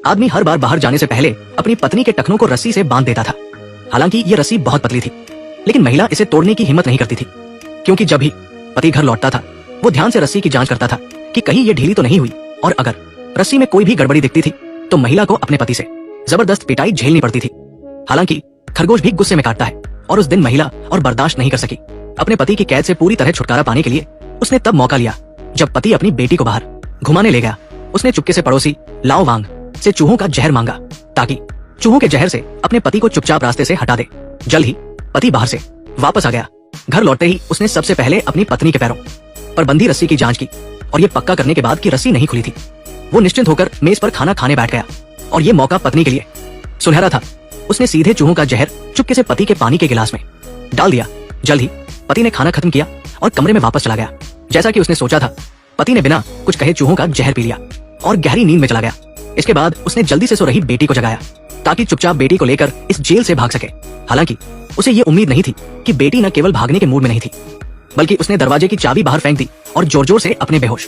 आदमी हर बार बाहर जाने से पहले अपनी पत्नी के टखनों को रस्सी से बांध देता था। हालांकि ये रस्सी बहुत पतली थी, लेकिन महिला इसे तोड़ने की हिम्मत नहीं करती थी, क्योंकि जब भी पति घर लौटता था वो ध्यान से रस्सी की जांच करता था कि कहीं ये ढीली तो नहीं हुई, और अगर रस्सी में कोई भी गड़बड़ी दिखती थी तो महिला को अपने पति से जबरदस्त पिटाई झेलनी पड़ती थी। हालांकि खरगोश भी गुस्से में काटता है, और उस दिन महिला और बर्दाश्त नहीं कर सकी। अपने पति की कैद से पूरी तरह छुटकारा पाने के लिए उसने तब मौका लिया जब पति अपनी बेटी को बाहर घुमाने ले गया। उसने चुपके से पड़ोसी लाओ वांग से चूहों का जहर मांगा, ताकि चूहों के जहर से अपने पति को चुपचाप रास्ते से हटा दे। जल्द ही पति बाहर से वापस आ गया। घर लौटते ही उसने सबसे पहले अपनी पत्नी के पैरों पर बंधी रस्सी की जांच की, और ये पक्का करने के बाद कि रस्सी नहीं खुली थी, वो निश्चिंत होकर मेज पर खाना खाने बैठ गया। और ये मौका पत्नी के लिए सुनहरा था। उसने सीधे चूहों का जहर चुपके से पति के पानी के गिलास में डाल दिया। जल्द ही पति ने खाना खत्म किया और कमरे में वापस चला गया। जैसा कि उसने सोचा था, पति ने बिना कुछ कहे चूहों का जहर पी लिया और गहरी नींद में चला गया। इसके बाद उसने जल्दी से सो रही बेटी को जगाया, ताकि चुपचाप बेटी को लेकर इस जेल से भाग सके। हालांकि उसे ये उम्मीद नहीं थी कि बेटी न केवल भागने के मूड में नहीं थी, बल्कि उसने दरवाजे की चाबी बाहर फेंक दी और जोर जोर से अपने बेहोश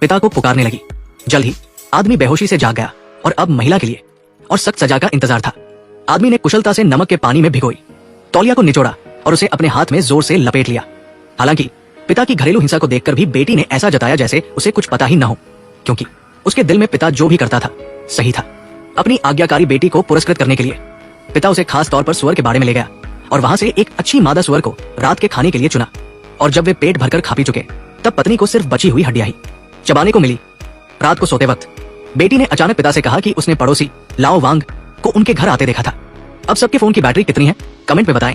पिता को पुकारने लगी। जल्द ही आदमी बेहोशी से जाग गया, और अब महिला के लिए और सख्त सजा का इंतजार था। आदमी ने कुशलता से नमक के पानी में भिगोई तौलिया को निचोड़ा और उसे अपने हाथ में जोर से लपेट लिया। हालांकि पिता की घरेलू हिंसा को देखकर भी बेटी ने ऐसा जताया जैसे उसे कुछ पता ही न हो, क्योंकि उसके दिल में पिता जो भी करता था सही था। अपनी आज्ञाकारी बेटी को पुरस्कृत करने के लिए पिता उसे खास तौर पर सुअर के बाड़े में ले गया, और वहां से एक अच्छी मादा सुअर को रात के खाने के लिए चुना। और जब वे पेट भरकर खा पी चुके, तब पत्नी को सिर्फ बची हुई हड्डियां ही चबाने को मिली। रात को सोते वक्त बेटी ने अचानक पिता से कहा कि उसने पड़ोसी लाओ वांग को उनके घर आते देखा था। अब सबके फोन की बैटरी कितनी है, कमेंट में बताएं।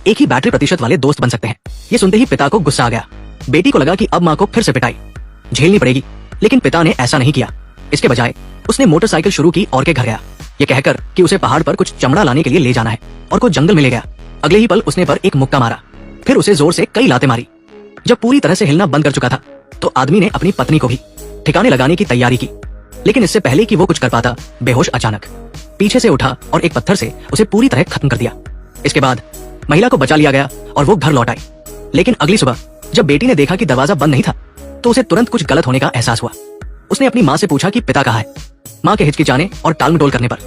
एक ही बैटरी प्रतिशत वाले दोस्त बन सकते हैं। ये सुनते ही पिता को गुस्सा आ गया। बेटी को लगा कि अब माँ को फिर से पिटाई झेलनी पड़ेगी, लेकिन पिता ने ऐसा नहीं किया। इसके बजाय उसने मोटरसाइकिल शुरू की और के घर गया, ये कहकर कि उसे पहाड़ पर कुछ चमड़ा लाने के लिए ले जाना है, और को जंगल में ले गया। अगले ही पल उसने पर एक मुक्का मारा, फिर उसे जोर से कई लातें मारी। जब पूरी तरह से हिलना बंद कर चुका था, तो आदमी ने अपनी पत्नी को भी ठिकाने लगाने की तैयारी की, लेकिन इससे पहले कि वो कुछ कर पाता, बेहोश अचानक पीछे से उठा और एक पत्थर से उसे पूरी तरह खत्म कर दिया। इसके बाद महिला को बचा लिया गया और वो घर लौट आई। लेकिन अगली सुबह जब बेटी ने देखा कि दरवाजा बंद नहीं था, तो उसे तुरंत कुछ गलत होने का एहसास हुआ। उसने अपनी माँ से पूछा कि पिता कहाँ है। माँ के हिचकिचाने और टालमटोल करने पर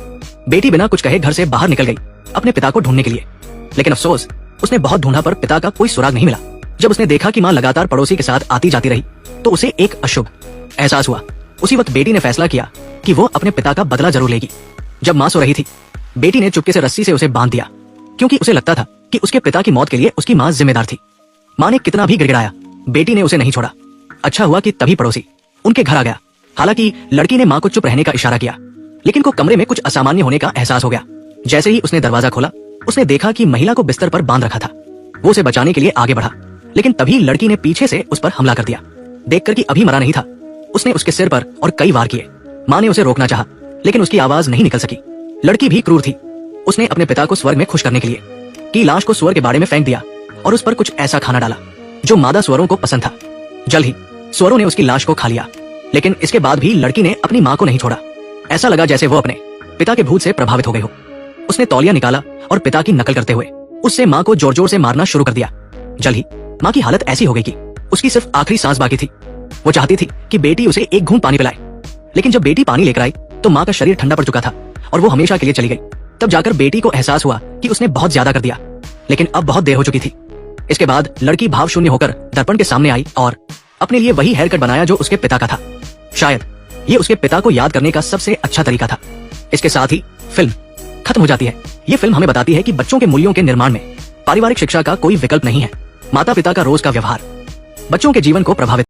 बेटी बिना कुछ कहे घर से बाहर निकल गई अपने पिता को ढूंढने के लिए। लेकिन अफसोस, उसने बहुत ढूंढा पर पिता का कोई सुराग नहीं मिला। जब उसने देखा कि माँ लगातार पड़ोसी के साथ आती जाती रही, तो उसे एक अशुभ एहसास हुआ। उसी वक्त बेटी ने फैसला किया कि वो अपने पिता का बदला जरूर लेगी। जब माँ सो रही थी, बेटी ने चुपके से रस्सी से उसे बांध दिया, क्योंकि उसे लगता था कि उसके पिता की मौत के लिए उसकी माँ जिम्मेदार थी। माँ ने कितना भी गिड़गिड़ाया, बेटी ने उसे नहीं छोड़ा। अच्छा हुआ कि तभी पड़ोसी उनके घर आ गया। हालांकि लड़की ने माँ को चुप रहने का इशारा किया, लेकिन को कमरे में कुछ असामान्य होने का एहसास हो गया। जैसे ही उसने दरवाजा खोला, उसने देखा कि महिला को बिस्तर पर बांध रखा था। वो उसे बचाने के लिए आगे बढ़ा, लेकिन तभी लड़की ने पीछे से उस पर हमला कर दिया। देखकर कि अभी मरा नहीं था, उसने उसके सिर पर और कई वार किए। माँ ने उसे रोकना चाहा, लेकिन उसकी आवाज नहीं निकल सकी। लड़की भी क्रूर थी। उसने अपने पिता को स्वर्ग में खुश करने के लिए की लाश को सुअर के बाड़े में फेंक दिया और उस पर कुछ ऐसा खाना डाला जो मादा सुअरों को पसंद था। जल्द ही सुअरों ने उसकी लाश को खा लिया, लेकिन इसके बाद भी लड़की ने अपनी माँ को नहीं छोड़ा। ऐसा लगा जैसे वो अपने पिता के भूत से प्रभावित हो गई हो। उसने तौलिया निकाला और पिता की नकल करते हुए उससे माँ को जोर जोर से मारना शुरू कर दिया। जल्द ही माँ की हालत ऐसी हो गई कि उसकी सिर्फ आखिरी सांस बाकी थी। वो चाहती थी कि बेटी उसे एक घूंट पानी पिलाए, लेकिन जब बेटी पानी लेकर आई तो माँ का शरीर ठंडा पड़ चुका था और वो हमेशा के लिए चली गई। तब जाकर बेटी को एहसास हुआ कि उसने बहुत ज्यादा कर दिया, लेकिन अब बहुत देर हो चुकी थी। इसके बाद लड़की भाव शून्य होकर दर्पण के सामने आई और अपने लिए वही हेयर कट बनाया जो उसके पिता का था। शायद ये उसके पिता को याद करने का सबसे अच्छा तरीका था। इसके साथ ही फिल्म खत्म हो जाती है। ये फिल्म हमें बताती है कि बच्चों के मूल्यों के निर्माण में पारिवारिक शिक्षा का कोई विकल्प नहीं है। माता पिता का रोज का व्यवहार बच्चों के जीवन को प्रभावित